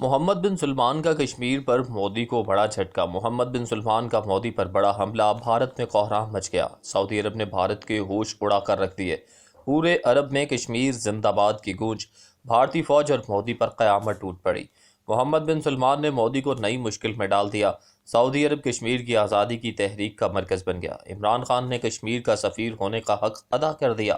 محمد بن سلمان کا کشمیر پر مودی کو بڑا جھٹکا۔ محمد بن سلمان کا مودی پر بڑا حملہ، بھارت میں کوحرام مچ گیا۔ سعودی عرب نے بھارت کے ہوش اڑا کر رکھ دیے۔ پورے عرب میں کشمیر زندہ باد کی گونج۔ بھارتی فوج اور مودی پر قیامت ٹوٹ پڑی۔ محمد بن سلمان نے مودی کو نئی مشکل میں ڈال دیا۔ سعودی عرب کشمیر کی آزادی کی تحریک کا مرکز بن گیا۔ عمران خان نے کشمیر کا سفیر ہونے کا حق ادا کر دیا۔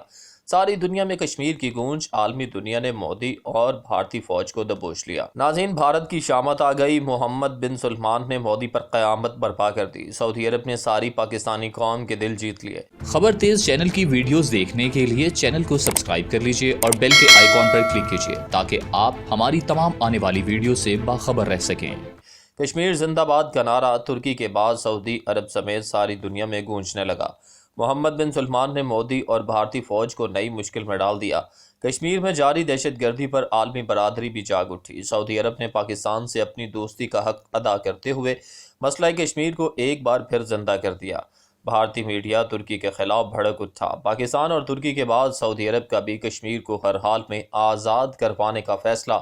ساری دنیا میں کشمیر کی گونج، عالمی دنیا نے مودی اور بھارتی فوج کو دبوچ لیا۔ ناظرین، بھارت کی شامت آ گئی۔ محمد بن سلمان نے مودی پر قیامت برپا کر دی۔ سعودی عرب نے ساری پاکستانی قوم کے دل جیت لیے۔ خبر تیز چینل کی ویڈیوز دیکھنے کے لیے چینل کو سبسکرائب کر لیجئے اور بیل کے آئیکن پر کلک کیجئے تاکہ آپ ہماری تمام آنے والی ویڈیو سے باخبر رہ سکیں۔ کشمیر زندہ باد کا نعرہ ترکی کے بعد سعودی عرب سمیت ساری دنیا میں گونجنے لگا۔ محمد بن سلمان نے مودی اور بھارتی فوج کو نئی مشکل میں ڈال دیا۔ کشمیر میں جاری دہشت گردی پر عالمی برادری بھی جاگ اٹھی۔ سعودی عرب نے پاکستان سے اپنی دوستی کا حق ادا کرتے ہوئے مسئلہ کشمیر کو ایک بار پھر زندہ کر دیا۔ بھارتی میڈیا ترکی کے خلاف بھڑک اٹھا۔ پاکستان اور ترکی کے بعد سعودی عرب کا بھی کشمیر کو ہر حال میں آزاد کروانے کا فیصلہ۔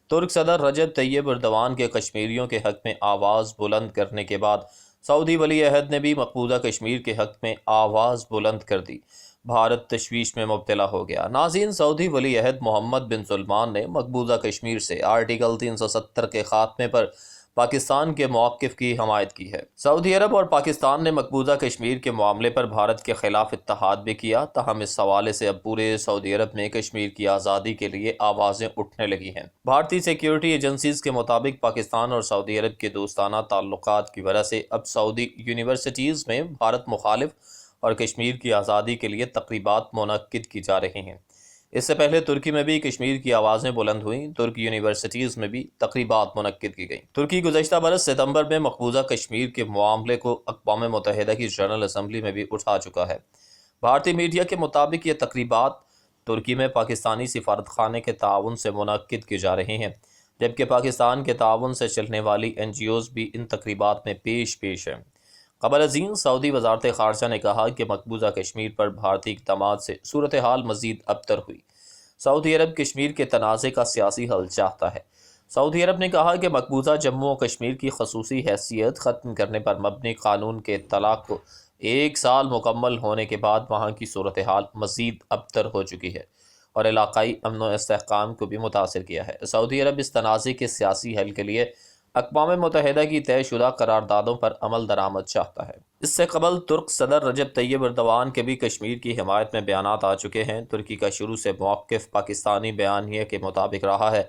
ترک صدر رجب طیب اردوان کے کشمیریوں کے حق میں آواز بلند کرنے کے بعد سعودی ولی عہد نے بھی مقبوضہ کشمیر کے حق میں آواز بلند کر دی۔ بھارت تشویش میں مبتلا ہو گیا۔ ناظرین، سعودی ولی عہد محمد بن سلمان نے مقبوضہ کشمیر سے آرٹیکل 370 کے خاتمے پر پاکستان کے موقف کی حمایت کی ہے۔ سعودی عرب اور پاکستان نے مقبوضہ کشمیر کے معاملے پر بھارت کے خلاف اتحاد بھی کیا، تاہم اس حوالے سے اب پورے سعودی عرب میں کشمیر کی آزادی کے لیے آوازیں اٹھنے لگی ہیں۔ بھارتی سیکیورٹی ایجنسیز کے مطابق پاکستان اور سعودی عرب کے دوستانہ تعلقات کی وجہ سے اب سعودی یونیورسٹیز میں بھارت مخالف اور کشمیر کی آزادی کے لیے تقریبات منعقد کی جا رہی ہیں۔ اس سے پہلے ترکی میں بھی کشمیر کی آوازیں بلند ہوئیں۔ ترک یونیورسٹیز میں بھی تقریبات منعقد کی گئیں۔ ترکی گزشتہ برس ستمبر میں مقبوضہ کشمیر کے معاملے کو اقوام متحدہ کی جنرل اسمبلی میں بھی اٹھا چکا ہے۔ بھارتی میڈیا کے مطابق یہ تقریبات ترکی میں پاکستانی سفارت خانے کے تعاون سے منعقد کی جا رہی ہیں، جبکہ پاکستان کے تعاون سے چلنے والی NGOs بھی ان تقریبات میں پیش ہیں۔ قبل ازیں سعودی وزارت خارجہ نے کہا کہ مقبوضہ کشمیر پر بھارتی اقدامات سے صورتحال مزید ابتر ہوئی۔ سعودی عرب کشمیر کے تنازع کا سیاسی حل چاہتا ہے۔ سعودی عرب نے کہا کہ مقبوضہ جموں و کشمیر کی خصوصی حیثیت ختم کرنے پر مبنی قانون کے اطلاق کو 1 سال مکمل ہونے کے بعد وہاں کی صورتحال مزید ابتر ہو چکی ہے اور علاقائی امن و استحکام کو بھی متاثر کیا ہے۔ سعودی عرب اس تنازع کے سیاسی حل کے لیے اقوام متحدہ کی طے شدہ قراردادوں پر عمل درآمد چاہتا ہے۔ اس سے قبل ترک صدر رجب طیب اردوان کے بھی کشمیر کی حمایت میں بیانات آ چکے ہیں۔ ترکی کا شروع سے موقف پاکستانی بیانیے کے مطابق رہا ہے۔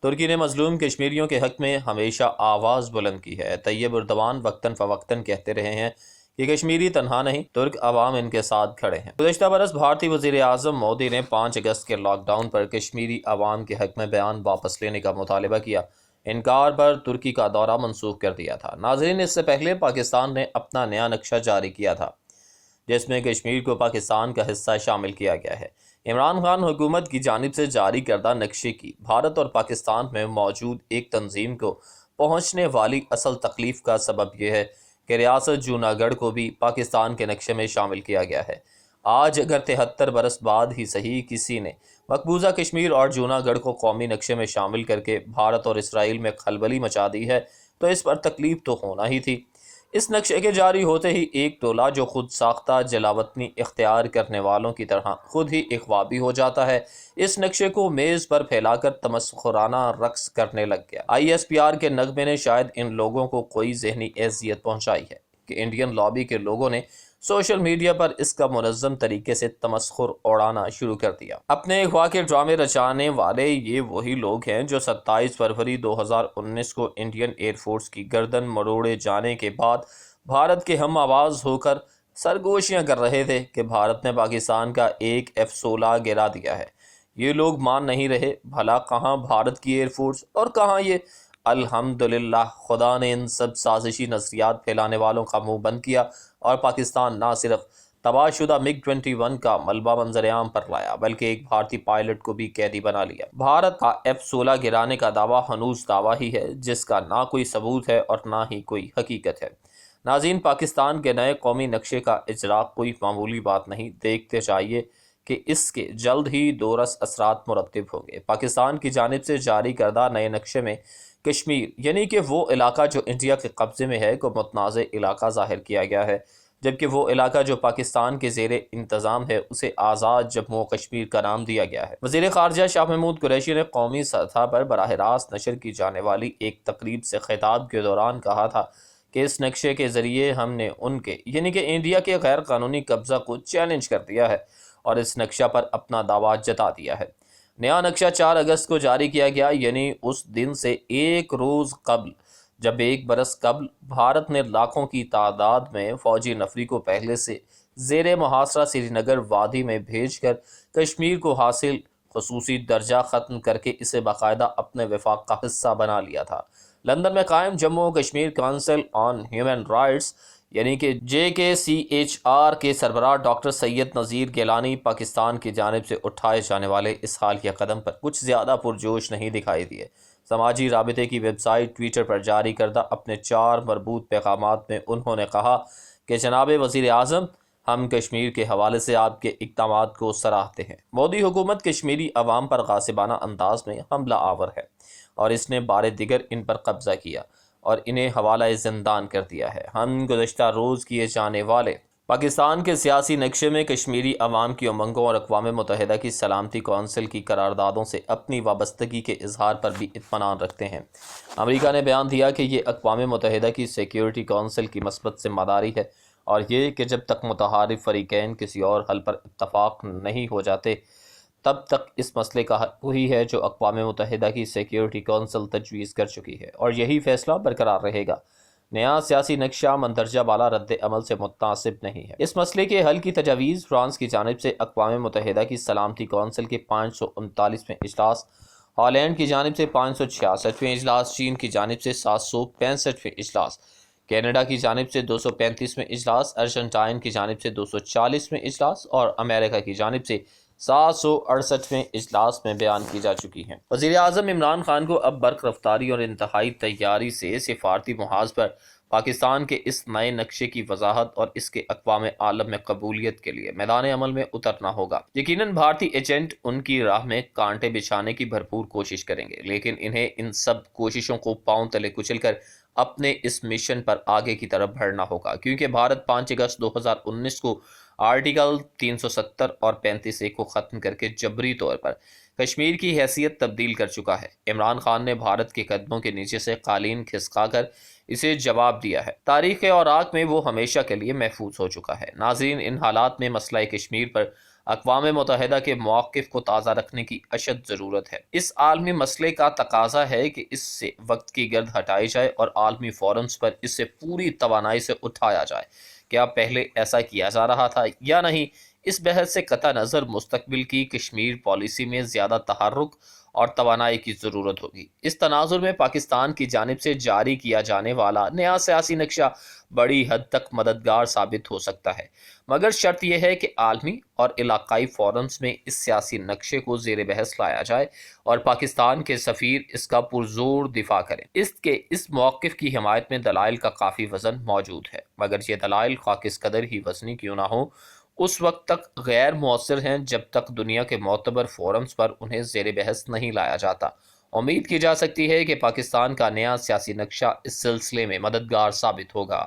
ترکی نے مظلوم کشمیریوں کے حق میں ہمیشہ آواز بلند کی ہے۔ طیب اردوان وقتاً فوقتاً کہتے رہے ہیں کہ کشمیری تنہا نہیں، ترک عوام ان کے ساتھ کھڑے ہیں۔ گزشتہ برس بھارتی وزیر اعظم مودی نے 5 اگست کے لاک ڈاؤن پر کشمیری عوام کے حق میں بیان واپس لینے کا مطالبہ کیا۔ انکار پر ترکی کا دورہ منسوخ کر دیا تھا۔ ناظرین، اس سے پہلے پاکستان نے اپنا نیا نقشہ جاری کیا تھا جس میں کشمیر کو پاکستان کا حصہ شامل کیا گیا ہے۔ عمران خان حکومت کی جانب سے جاری کردہ نقشے کی بھارت اور پاکستان میں موجود ایک تنظیم کو پہنچنے والی اصل تکلیف کا سبب یہ ہے کہ ریاست جوناگڑھ کو بھی پاکستان کے نقشے میں شامل کیا گیا ہے۔ آج اگر 73 برس بعد ہی صحیح کسی نے مقبوضہ کشمیر اور جوناگڑھ کو قومی نقشے میں شامل کر کے بھارت اور اسرائیل میں کھلبلی مچا دی ہے تو اس پر تکلیف تو ہونا ہی تھی۔ اس نقشے کے جاری ہوتے ہی ایک ٹولہ جو خود ساختہ جلاوطنی اختیار کرنے والوں کی طرح خود ہی اغوائی ہو جاتا ہے، اس نقشے کو میز پر پھیلا کر تمسخرانہ رقص کرنے لگ گیا۔ ISPR کے نغمے نے شاید ان لوگوں کو کوئی ذہنی اذیت پہنچائی ہے کہ انڈین لابی کے لوگوں نے سوشل میڈیا پر اس کا منظم طریقے سے تمسخر اڑانا شروع کر دیا۔ اپنے اغوا کے ڈرامے رچانے والے یہ وہی لوگ ہیں جو 27 فروری 2019 کو انڈین ایئر فورس کی گردن مروڑے جانے کے بعد بھارت کے ہم آواز ہو کر سرگوشیاں کر رہے تھے کہ بھارت نے پاکستان کا ایک F-16 گرا دیا ہے۔ یہ لوگ مان نہیں رہے۔ بھلا کہاں بھارت کی ایئر فورس اور کہاں یہ؟ الحمدللہ خدا نے ان سب سازشی نظریات پھیلانے والوں کا منہ بند کیا اور پاکستان نہ صرف تباہ شدہ MiG-21 کا ملبہ منظر عام پر لایا بلکہ ایک بھارتی پائلٹ کو بھی قیدی بنا لیا۔ بھارت کا F-16 گرانے کا دعویٰ ہنوز دعویٰ ہی ہے جس کا نہ کوئی ثبوت ہے اور نہ ہی کوئی حقیقت ہے۔ ناظرین، پاکستان کے نئے قومی نقشے کا اجرا کوئی معمولی بات نہیں۔ دیکھتے چاہیے کہ اس کے جلد ہی دورس اثرات مرتب ہوں گے۔ پاکستان کی جانب سے جاری کردہ نئے نقشے میں کشمیر یعنی کہ وہ علاقہ جو انڈیا کے قبضے میں ہے کو متنازع علاقہ ظاہر کیا گیا ہے، جبکہ وہ علاقہ جو پاکستان کے زیر انتظام ہے اسے آزاد جموں و کشمیر کا نام دیا گیا ہے۔ وزیر خارجہ شاہ محمود قریشی نے قومی سطح پر براہ راست نشر کی جانے والی ایک تقریب سے خطاب کے دوران کہا تھا کہ اس نقشے کے ذریعے ہم نے ان کے یعنی کہ انڈیا کے غیر قانونی قبضہ کو چیلنج کر دیا ہے اور اس نقشہ پر اپنا دعویٰ جتا دیا ہے۔ نیا نقشہ 4 اگست کو جاری کیا گیا، یعنی اس دن سے ایک روز قبل، جب 1 برس قبل بھارت نے لاکھوں کی تعداد میں فوجی نفری کو پہلے سے زیر محاصرہ سری نگر وادی میں بھیج کر کشمیر کو حاصل خصوصی درجہ ختم کر کے اسے باقاعدہ اپنے وفاق کا حصہ بنا لیا تھا۔ لندن میں قائم جموں و Kashmir council on human rights یعنی کہ JKCHR کے سربراہ ڈاکٹر سید نذیر گیلانی پاکستان کی جانب سے اٹھائے جانے والے اس حالیہ قدم پر کچھ زیادہ پرجوش نہیں دکھائی دیے۔ سماجی رابطے کی ویب سائٹ ٹویٹر پر جاری کردہ اپنے 4 مربوط پیغامات میں انہوں نے کہا کہ جناب وزیر اعظم، ہم کشمیر کے حوالے سے آپ کے اقدامات کو سراہتے ہیں۔ مودی حکومت کشمیری عوام پر غاصبانہ انداز میں حملہ آور ہے اور اس نے بار دیگر ان پر قبضہ کیا اور انہیں حوالہ زندان کر دیا ہے۔ ہم گزشتہ روز کیے جانے والے پاکستان کے سیاسی نقشے میں کشمیری عوام کی امنگوں اور اقوام متحدہ کی سلامتی کونسل کی قراردادوں سے اپنی وابستگی کے اظہار پر بھی اطمینان رکھتے ہیں۔ امریکہ نے بیان دیا کہ یہ اقوام متحدہ کی سیکیورٹی کونسل کی مثبت ذمہ داری ہے اور یہ کہ جب تک متحارب فریقین کسی اور حل پر اتفاق نہیں ہو جاتے تب تک اس مسئلے کا حل وہی ہے جو اقوام متحدہ کی سیکیورٹی کونسل تجویز کر چکی ہے اور یہی فیصلہ برقرار رہے گا۔ نیا سیاسی نقشہ مندرجہ بالا رد عمل سے متناسب نہیں ہے۔ اس مسئلے کے حل کی تجاویز فرانس کی جانب سے اقوام متحدہ کی سلامتی کونسل کے 539ویں اجلاس، ہالینڈ کی جانب سے 566ویں اجلاس، چین کی جانب سے 765ویں اجلاس، کینیڈا کی جانب سے 235ویں اجلاس، ارجنٹائن کی جانب سے 240ویں اجلاس اور امریکہ کی جانب سے 768ویں اجلاس میں بیان کی جا چکی ہیں۔ وزیر اعظم عمران خان کو اب برق رفتاری اور انتہائی تیاری سے سفارتی محاذ پر پاکستان کے اس نئے نقشے کی وضاحت اور اس کے اقوام عالم میں قبولیت کے لیے میدان عمل میں اترنا ہوگا۔ یقیناً بھارتی ایجنٹ ان کی راہ میں کانٹے بچھانے کی بھرپور کوشش کریں گے، لیکن انہیں ان سب کوششوں کو پاؤں تلے کچل کر اپنے اس مشن پر آگے کی طرف بڑھنا ہوگا، کیونکہ بھارت 5 اگست 2019 کو آرٹیکل 370 اور 35A کو ختم کر کے جبری طور پر کشمیر کی حیثیت تبدیل کر چکا ہے۔ عمران خان نے بھارت کے قدموں کے نیچے سے قالین کھسکا کر اسے جواب دیا ہے۔ تاریخ اوراق میں وہ ہمیشہ کے لیے محفوظ ہو چکا ہے۔ ناظرین، ان حالات میں مسئلہ کشمیر پر اقوام متحدہ کے موقف کو تازہ رکھنے کی اشد ضرورت ہے۔ اس عالمی مسئلے کا تقاضا ہے کہ اس سے وقت کی گرد ہٹائی جائے اور عالمی فورمز پر اس سے پوری توانائی سے اٹھایا جائے۔ کیا پہلے ایسا کیا جا رہا تھا یا نہیں؟ اس بحث سے قطع نظر مستقبل کی کشمیر پالیسی میں زیادہ تحرک اور توانائی کی ضرورت ہوگی۔ اس تناظر میں پاکستان کی جانب سے جاری کیا جانے والا نیا سیاسی نقشہ بڑی حد تک مددگار ثابت ہو سکتا ہے، مگر شرط یہ ہے کہ عالمی اور علاقائی فورمز میں اس سیاسی نقشے کو زیر بحث لایا جائے اور پاکستان کے سفیر اس کا پرزور دفاع کریں۔ اس موقف کی حمایت میں دلائل کا کافی وزن موجود ہے، مگر یہ دلائل خواہ کس قدر ہی وزنی کیوں نہ ہو، اس وقت تک غیر مؤثر ہیں جب تک دنیا کے معتبر فورمز پر انہیں زیر بحث نہیں لایا جاتا۔ امید کی جا سکتی ہے کہ پاکستان کا نیا سیاسی نقشہ اس سلسلے میں مددگار ثابت ہوگا۔